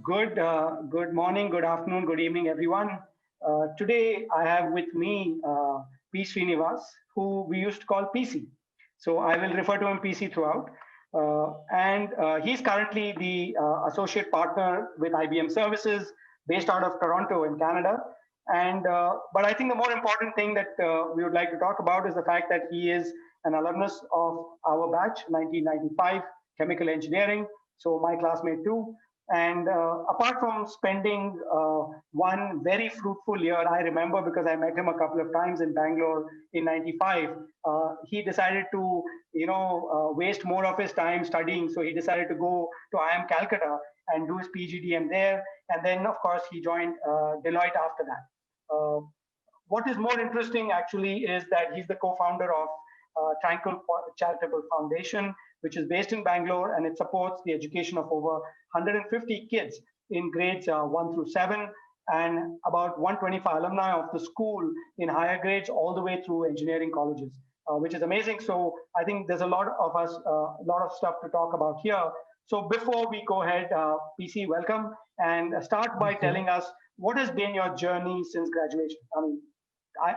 Good morning, good afternoon, good evening, everyone. Today I have with me P Srinivas, who we used to call PC. So I will refer to him PC throughout. And he's currently the associate partner with IBM Services, based out of Toronto in Canada. But I think the more important thing that we would like to talk about is the fact that he is an alumnus of our batch, 1995, chemical engineering. So my classmate too. And apart from spending one very fruitful year, I remember because I met him a couple of times in Bangalore in '95. He decided to, waste more of his time studying. So he decided to go to IIM Calcutta and do his PGDM there. And then, of course, he joined Deloitte after that. What is more interesting actually is that he's the co-founder of Tranquil Charitable Foundation, which is based in Bangalore, and it supports the education of over 150 kids in grades 1 through 7, and about 125 alumni of the school in higher grades all the way through engineering colleges, which is amazing. So I think there's a lot of us, a lot of stuff to talk about here. So before we go ahead, PC, welcome, and start by telling us what has been your journey since graduation. I mean,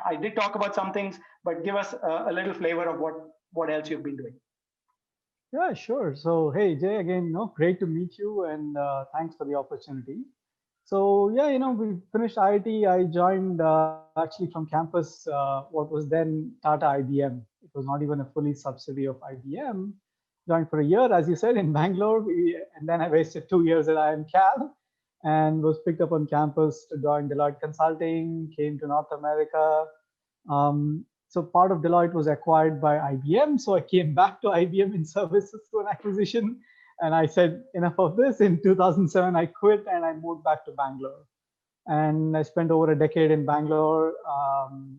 I did talk about some things, but give us a little flavor of what else you've been doing. Yeah, sure. So, hey, Jay, again, great to meet you and thanks for the opportunity. So, yeah, we finished IIT. I joined actually from campus, what was then Tata IBM. It was not even a fully subsidiary of IBM. Joined for a year, as you said, in Bangalore. And then I wasted 2 years at IIM Cal and was picked up on campus to join Deloitte Consulting, came to North America. So part of Deloitte was acquired by IBM. So I came back to IBM in services through an acquisition. And I said, enough of this. In 2007, I quit and I moved back to Bangalore. And I spent over a decade in Bangalore.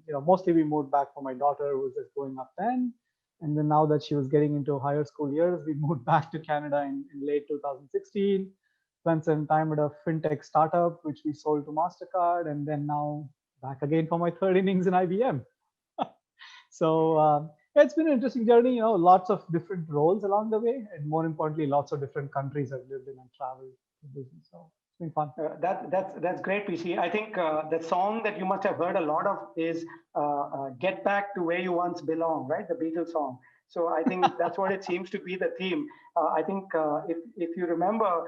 Mostly we moved back for my daughter who was just growing up then. And then now that she was getting into higher school years, we moved back to Canada in late 2016. Spent some time at a fintech startup, which we sold to MasterCard. And then now back again for my third innings in IBM. So it's been an interesting journey, lots of different roles along the way, and more importantly, lots of different countries I've lived in and traveled to business. So it's been fun. That's great, PC. I think the song that you must have heard a lot of is "Get Back to Where You Once Belong," right? The Beatles song. So I think that's what it seems to be the theme. I think if you remember,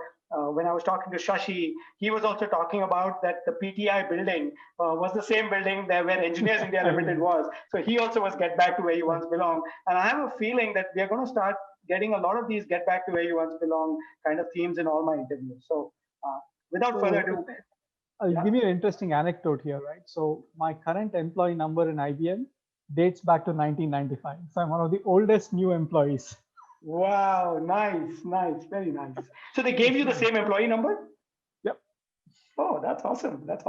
when I was talking to Shashi, he was also talking about that the PTI building was the same building there where Engineers India Limited was. So he also was get back to where you once belong. And I have a feeling that we are going to start getting a lot of these get back to where you once belong kind of themes in all my interviews. So without further ado, I'll give you an interesting anecdote here, right? So my current employee number in IBM dates back to 1995. So I'm one of the oldest new employees. Wow, nice, very nice. So they gave you the same employee number? Yep. Oh, that's awesome. That's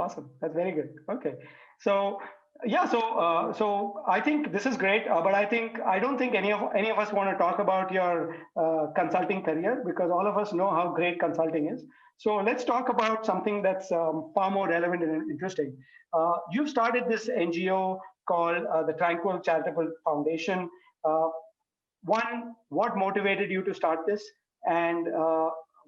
very good. Okay. So yeah, so I think this is great, but I don't think any of us want to talk about your consulting career because all of us know how great consulting is. So let's talk about something that's far more relevant and interesting. You've started this NGO called the Tranquil Charitable Foundation. One, what motivated you to start this, and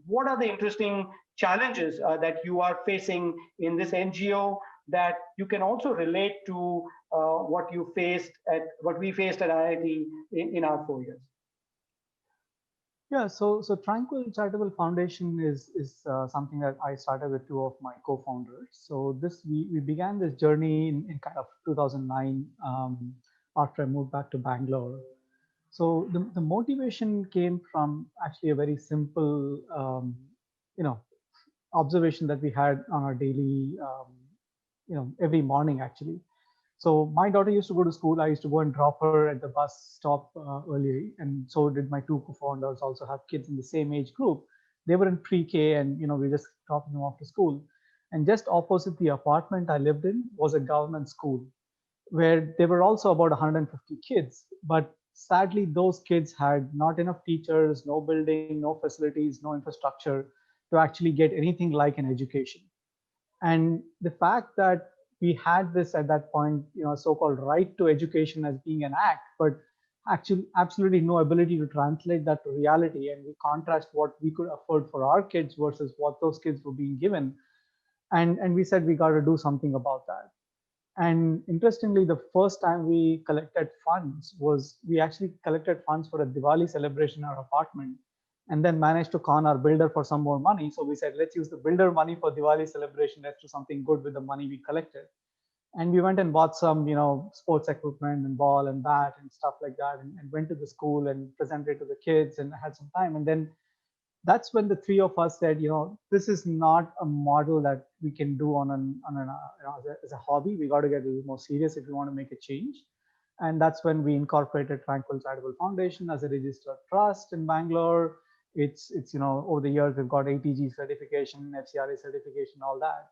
what are the interesting challenges that you are facing in this NGO that you can also relate to what we faced at IIT in our 4 years? Yeah, so Tranquil Charitable Foundation is something that I started with two of my co-founders. So we began this journey in kind of 2009 after I moved back to Bangalore. So the motivation came from actually a very simple, observation that we had on our daily, every morning actually. So my daughter used to go to school. I used to go and drop her at the bus stop early, and so did my two co-founders. Also have kids in the same age group. They were in pre-K, and we just dropping them off to school. And just opposite the apartment I lived in was a government school, where there were also about 150 kids. But sadly, those kids had not enough teachers, no building, no facilities, no infrastructure to actually get anything like an education. And the fact that we had this at that point, so-called right to education as being an act, but actually absolutely no ability to translate that to reality, and we contrast what we could afford for our kids versus what those kids were being given. And we said we got to do something about that. And interestingly, the first time we collected funds was we actually collected funds for a Diwali celebration in our apartment, and then managed to con our builder for some more money. So we said, let's use the builder money for Diwali celebration. Let's do something good with the money we collected. And we went and bought some, sports equipment and ball and bat and stuff like that, and went to the school and presented to the kids and had some time. And then that's when the three of us said, this is not a model that we can do as a hobby. We got to get a little more serious if we want to make a change. And that's when we incorporated Tranquil Charitable Foundation as a registered trust in Bangalore. It's over the years we've got ATG certification, FCRA certification, all that.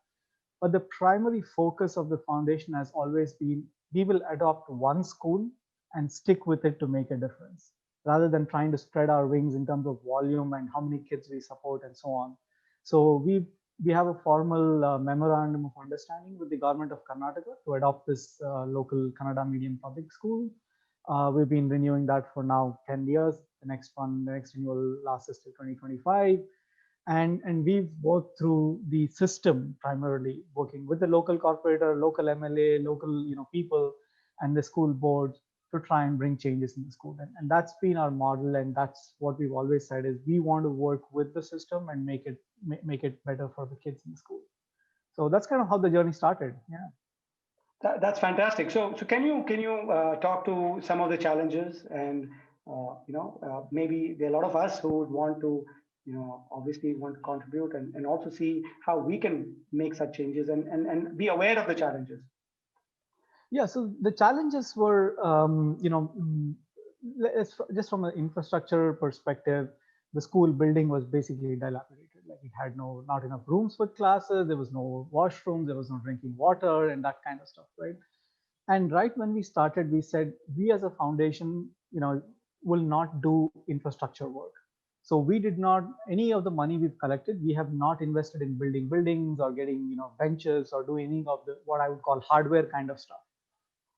But the primary focus of the foundation has always been we will adopt one school and stick with it to make a difference, rather than trying to spread our wings in terms of volume and how many kids we support and so on. So we have a formal memorandum of understanding with the government of Karnataka to adopt this local Kannada medium public school. We've been renewing that for now 10 years. The next renewal lasts us till 2025. And we've worked through the system, primarily working with the local corporator, local MLA, local people, and the school boards to try and bring changes in the school. And that's been our model, and that's what we've always said is we want to work with the system and make it better for the kids in the school. So that's kind of how the journey started. Yeah. That's fantastic. So can you talk to some of the challenges, and maybe there are a lot of us who would want to obviously want to contribute, and also see how we can make such changes, and be aware of the challenges. Yeah, so the challenges were, just from an infrastructure perspective, the school building was basically dilapidated. Like it had not enough rooms for classes, there was no washrooms, there was no drinking water, and that kind of stuff, right? And right when we started, we said we as a foundation, will not do infrastructure work. So we did not any of the money we've collected. We have not invested in building buildings or getting benches or do any of the what I would call hardware kind of stuff.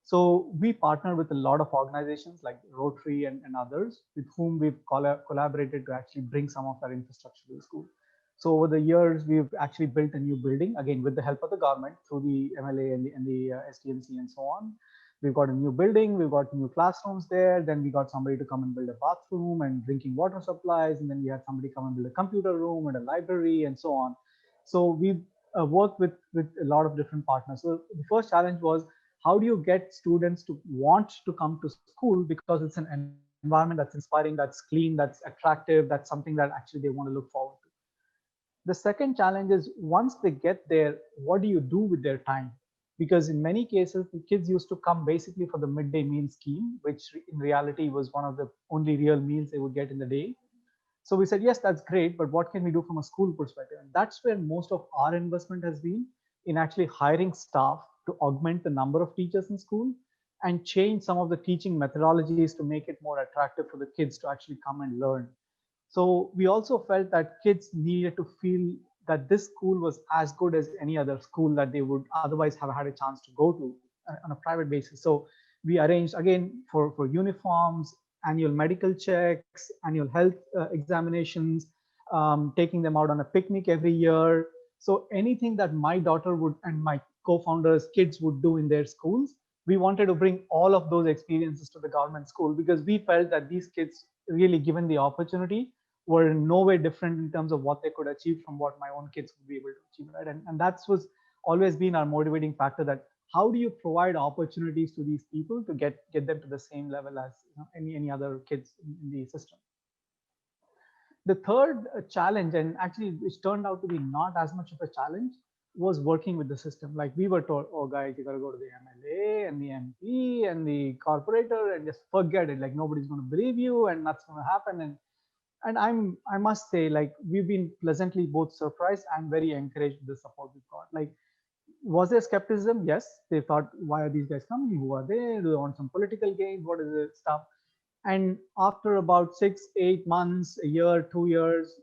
So we partner with a lot of organizations like Rotary and others with whom we've collaborated to actually bring some of our infrastructure to the school. So over the years, we've actually built a new building, again, with the help of the government through the MLA and the STMC and so on. We've got a new building, we've got new classrooms there. Then we got somebody to come and build a bathroom and drinking water supplies. And then we had somebody come and build a computer room and a library and so on. So we've worked with a lot of different partners. So the first challenge was how do you get students to want to come to school because it's an environment that's inspiring, that's clean, that's attractive, that's something that actually they want to look forward to. The second challenge is once they get there, what do you do with their time? Because in many cases, the kids used to come basically for the midday meal scheme, which in reality was one of the only real meals they would get in the day. So we said, yes, that's great, but what can we do from a school perspective? And that's where most of our investment has been in actually hiring staff to augment the number of teachers in school and change some of the teaching methodologies to make it more attractive for the kids to actually come and learn. So we also felt that kids needed to feel that this school was as good as any other school that they would otherwise have had a chance to go to on a private basis. So we arranged again for uniforms, annual medical checks, annual health examinations, taking them out on a picnic every year. So anything that my daughter would and my co-founders' kids would do in their schools, we wanted to bring all of those experiences to the government school because we felt that these kids, really given the opportunity, were in no way different in terms of what they could achieve from what my own kids would be able to achieve, right? And that's was always been our motivating factor, that how do you provide opportunities to these people to get them to the same level as any other kids in the system. The third challenge, and actually which turned out to be not as much of a challenge, was working with the system. Like we were told, oh guys, you got to go to the MLA and the MP and the corporator and just forget it. Like nobody's going to believe you and that's going to happen. And I must say, like we've been pleasantly both surprised and very encouraged with the support we've got. Like, was there skepticism? Yes, they thought, why are these guys coming? Who are they? Do they want some political gain? What is this stuff? And after about 6 8 months, a year, 2 years,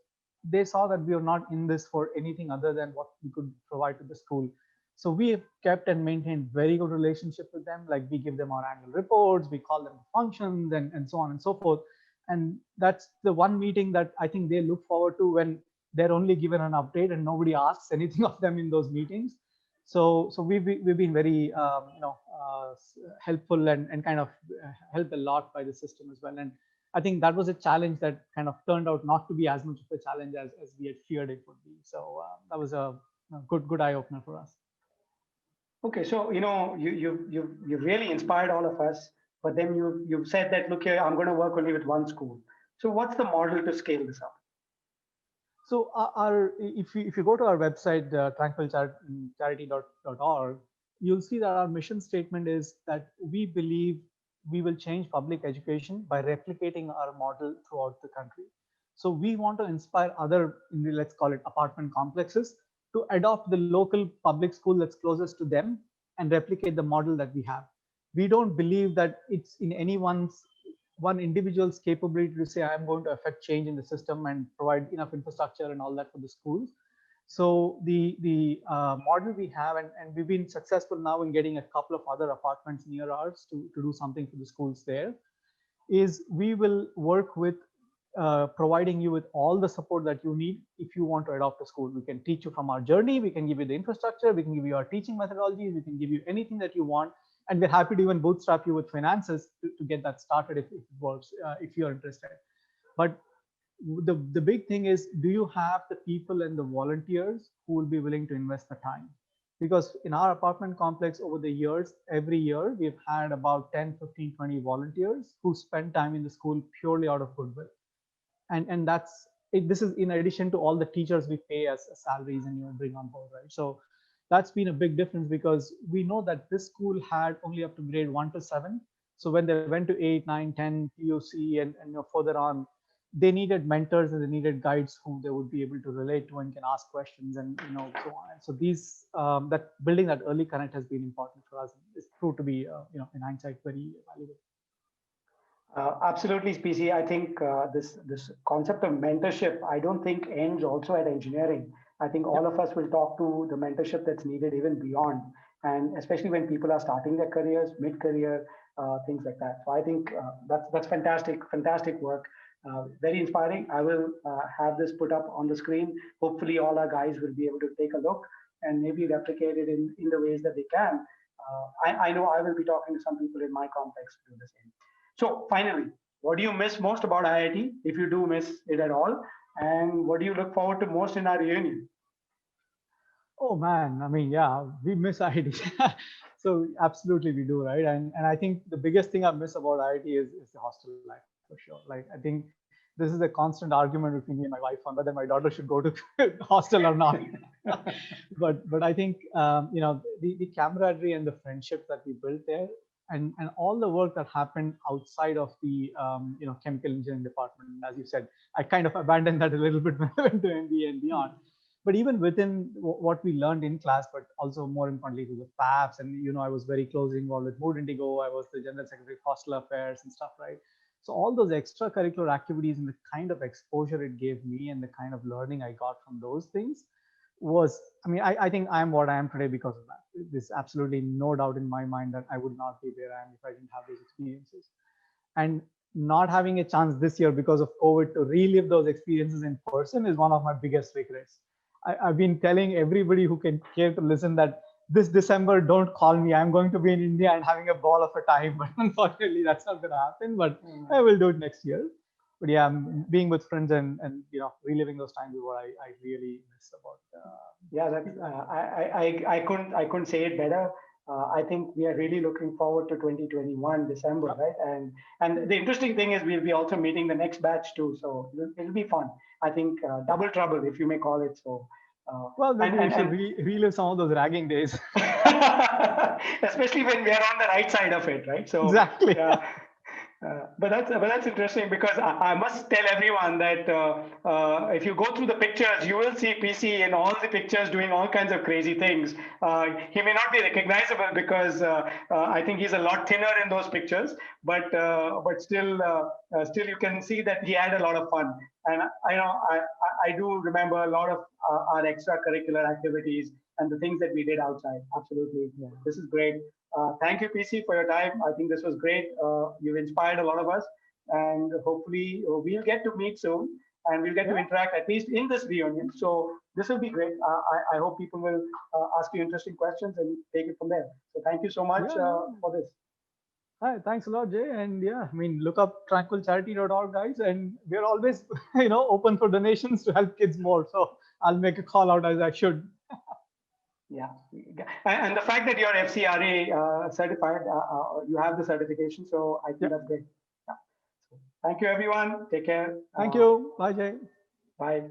they saw that we were not in this for anything other than what we could provide to the school. So we have kept and maintained very good relationship with them. Like we give them our annual reports, we call them functions, and so on and so forth. And that's the one meeting that I think they look forward to, when they're only given an update and nobody asks anything of them in those meetings. So we've been very helpful, and kind of helped a lot by the system as well. And I think that was a challenge that kind of turned out not to be as much of a challenge as we had feared it would be. So that was a good eye opener for us. Okay, so you really inspired all of us, but then you've said that, look here, I'm going to work only with one school. So what's the model to scale this up? So if you go to our website, tranquilcharity.org, you'll see that our mission statement is that we believe we will change public education by replicating our model throughout the country. So we want to inspire other, let's call it apartment complexes, to adopt the local public school that's closest to them and replicate the model that we have. We don't believe that it's in anyone's one individual's capability to say, I'm going to affect change in the system and provide enough infrastructure and all that for the schools. So the model we have, and we've been successful now in getting a couple of other apartments near ours to do something for the schools there, is we will work with providing you with all the support that you need if you want to adopt a school. We can teach you from our journey, we can give you the infrastructure, we can give you our teaching methodologies, we can give you anything that you want, and we're happy to even bootstrap you with finances to get that started if it works, if you're interested. But the big thing is, do you have the people and the volunteers who will be willing to invest the time? Because in our apartment complex over the years, every year we've had about 10, 15, 20 volunteers who spend time in the school purely out of goodwill. And that's it. This is in addition to all the teachers we pay as salaries and bring on board, right? So that's been a big difference, because we know that this school had only up to grade 1 to 7. So when they went to 8, 9, 10 POC, and further on, they needed mentors and they needed guides who they would be able to relate to and can ask questions, and so on. And so these that building that early connect has been important for us. It's proved to be in hindsight very valuable. Absolutely, PC. I think this concept of mentorship, I don't think ends also at engineering. I think all Yep. of us will talk to the mentorship that's needed even beyond, and especially when people are starting their careers, mid-career, things like that. So I think that's fantastic work. Very inspiring. I will have this put up on the screen. Hopefully, all our guys will be able to take a look and maybe replicate it in the ways that they can. I know I will be talking to some people in my complex to do the same. So finally, what do you miss most about IIT, if you do miss it at all? And what do you look forward to most in our reunion? Oh man, I mean, yeah, we miss IIT. So absolutely we do, right? And I think the biggest thing I miss about IIT is the hostel life for sure. Like I think this is a constant argument between me and my wife on whether my daughter should go to hostel or not. But I think the camaraderie and the friendships that we built there, and all the work that happened outside of the chemical engineering department. As you said, I kind of abandoned that a little bit when I went to MBA and beyond. But even within what we learned in class, but also more importantly to the PAPs, and I was very closely involved with Mood Indigo. I was the general secretary of hostel affairs and stuff, right? So all those extracurricular activities and the kind of exposure it gave me and the kind of learning I got from those things was, I mean, I think I'm what I am today because of that. There's absolutely no doubt in my mind that I would not be where I am if I didn't have those experiences. And not having a chance this year because of COVID to relive those experiences in person is one of my biggest regrets. I've been telling everybody who can care to listen that this December, don't call me. I'm going to be in India and having a ball of a time. But unfortunately, that's not going to happen. But I will do it next year. But yeah, being with friends and reliving those times is what I really miss about. Yeah, that's I couldn't say it better. I think we are really looking forward to 2021 December, Yep. right? And the interesting thing is we'll be also meeting the next batch too, so it'll be fun. I think double trouble, if you may call it so. Well, And maybe we and should and relive some of those ragging days. especially when we are on the right side of it, right? So Exactly. yeah. But that's interesting because I must tell everyone that if you go through the pictures, you will see PC in all the pictures doing all kinds of crazy things. He may not be recognizable because I think he's a lot thinner in those pictures, but still you can see that he had a lot of fun. And I do remember a lot of our extracurricular activities. and the things that we did outside. Absolutely. Yeah. This is great. Thank you, PC, for your time. I think this was great. You've inspired a lot of us, and hopefully we'll get to meet soon, and we'll get to Yeah. interact at least in this reunion. So this will be great. I hope people will ask you interesting questions and take it from there. So thank you so much Yeah. Yeah. for this. Hi, thanks a lot, Jay. And yeah, I mean, look up tranquilcharity.org, guys, and we're always, open for donations to help kids more. So I'll make a call out as I should. Yeah, and the fact that you're FCRA certified, you have the certification, so I think Yep. that's great. Yeah. So, thank you, everyone. Take care. Thank you. Bye, Jay. Bye.